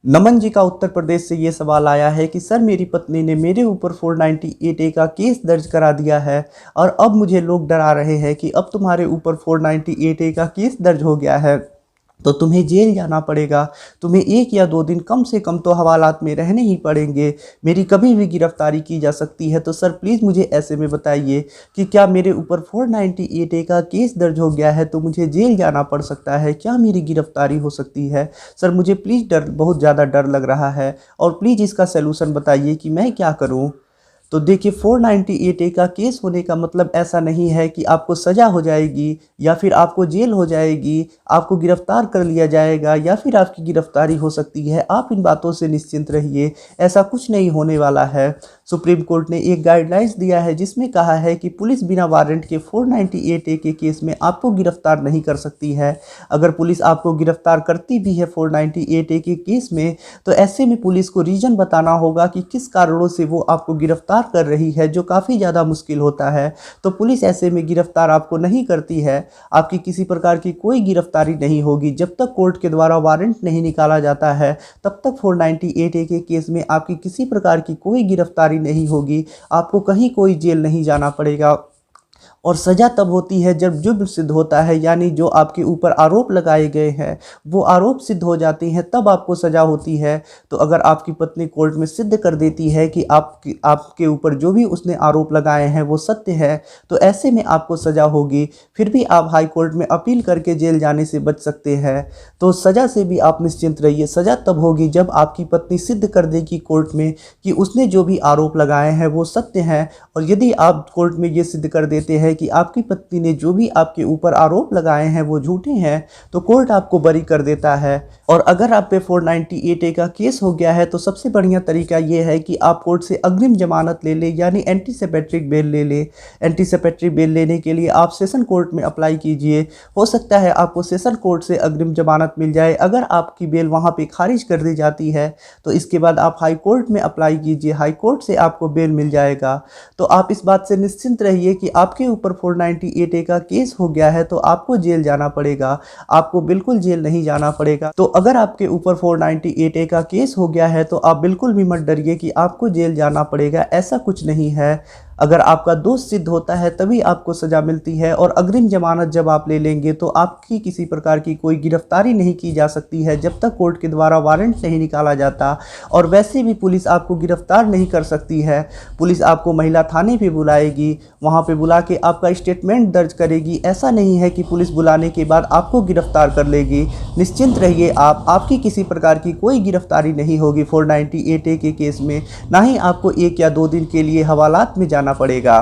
नमन जी का उत्तर प्रदेश से ये सवाल आया है कि सर मेरी पत्नी ने मेरे ऊपर 498 ए का केस दर्ज करा दिया है और अब मुझे लोग डरा रहे हैं कि अब तुम्हारे ऊपर 498 ए का केस दर्ज हो गया है तो तुम्हें जेल जाना पड़ेगा। तुम्हें 1 या 2 दिन कम से कम तो हवालात में रहने ही पड़ेंगे। मेरी कभी भी गिरफ्तारी की जा सकती है। तो सर प्लीज़ मुझे ऐसे में बताइए कि क्या मेरे ऊपर 498 ए का केस दर्ज हो गया है तो मुझे जेल जाना पड़ सकता है, क्या मेरी गिरफ्तारी हो सकती है? सर मुझे प्लीज़ बहुत ज़्यादा डर लग रहा है और प्लीज़ इसका सलूशन बताइए कि मैं क्या करूँ। तो देखिए 498 ए का केस होने का मतलब ऐसा नहीं है कि आपको सज़ा हो जाएगी या फिर आपको जेल हो जाएगी, आपको गिरफ्तार कर लिया जाएगा या फिर आपकी गिरफ्तारी हो सकती है। आप इन बातों से निश्चिंत रहिए, ऐसा कुछ नहीं होने वाला है। सुप्रीम कोर्ट ने एक गाइडलाइंस दिया है जिसमें कहा है कि पुलिस बिना वारंट के 498 ए के केस में आपको गिरफ्तार नहीं कर सकती है। अगर पुलिस आपको गिरफ्तार करती भी है 498 ए के केस में तो ऐसे में पुलिस को रीज़न बताना होगा कि किस कारणों से वो आपको गिरफ्तार कर रही है, जो काफ़ी ज़्यादा मुश्किल होता है। तो पुलिस ऐसे में गिरफ्तार आपको नहीं करती है। आपकी किसी प्रकार की कोई गिरफ्तारी नहीं होगी जब तक कोर्ट के द्वारा वारंट नहीं निकाला जाता है। तब तक 498 ए के केस में आपकी किसी प्रकार की कोई गिरफ्तारी नहीं होगी, आपको कहीं कोई जेल नहीं जाना पड़ेगा। और सज़ा तब होती है जब जुर्म सिद्ध होता है, यानी जो आपके ऊपर आरोप लगाए गए हैं वो आरोप सिद्ध हो जाते हैं, तब आपको सज़ा होती है। तो अगर आपकी पत्नी कोर्ट में सिद्ध कर देती है कि आपके ऊपर जो भी उसने आरोप लगाए हैं वो सत्य है तो ऐसे में आपको सज़ा होगी। फिर भी आप हाई कोर्ट में अपील करके जेल जाने से बच सकते हैं। तो सज़ा से भी आप निश्चिंत रहिए। सज़ा तब होगी जब आपकी पत्नी सिद्ध कर देगी कोर्ट में कि उसने जो भी आरोप लगाए हैं वो सत्य हैं। और यदि आप कोर्ट में ये सिद्ध कर देते हैं कि आपकी पत्नी ने जो भी आपके ऊपर आरोप लगाए हैं वो झूठे हैं तो कोर्ट आपको बरी कर देता है। और अगर आप पे 498 ए का केस हो गया है तो सबसे बढ़िया तरीका ये है कि आप कोर्ट से अग्रिम जमानत ले लें, यानी एंटीसिपेट्रिक बेल ले लें। एंटीसिपेट्रिक बेल लेने के लिए आप सेशन कोर्ट में अप्लाई कीजिए। हो सकता है आपको सेशन कोर्ट से अग्रिम जमानत मिल जाए। अगर आपकी बेल वहाँ पे खारिज कर दी जाती है तो इसके बाद आप हाई कोर्ट में अप्लाई कीजिए, हाई कोर्ट से आपको बेल मिल जाएगा। तो आप इस बात से निश्चिंत रहिए कि आपके ऊपर 498 ए का केस हो गया है तो आपको जेल जाना पड़ेगा, आपको बिल्कुल जेल नहीं जाना पड़ेगा। तो अगर आपके ऊपर 498 ए का केस हो गया है तो आप बिल्कुल भी मत डरिए कि आपको जेल जाना पड़ेगा, ऐसा कुछ नहीं है। अगर आपका दोष सिद्ध होता है तभी आपको सज़ा मिलती है। और अग्रिम जमानत जब आप ले लेंगे तो आपकी किसी प्रकार की कोई गिरफ्तारी नहीं की जा सकती है जब तक कोर्ट के द्वारा वारंट नहीं निकाला जाता। और वैसे भी पुलिस आपको गिरफ्तार नहीं कर सकती है। पुलिस आपको महिला थाने पे बुलाएगी, वहाँ पे बुला के आपका स्टेटमेंट दर्ज करेगी। ऐसा नहीं है कि पुलिस बुलाने के बाद आपको गिरफ्तार कर लेगी। निश्चिंत रहिए आप, आपकी किसी प्रकार की कोई गिरफ्तारी नहीं होगी 498 ए के केस में। ना ही आपको 1 या 2 दिन के लिए हवालात में जाना पड़ेगा।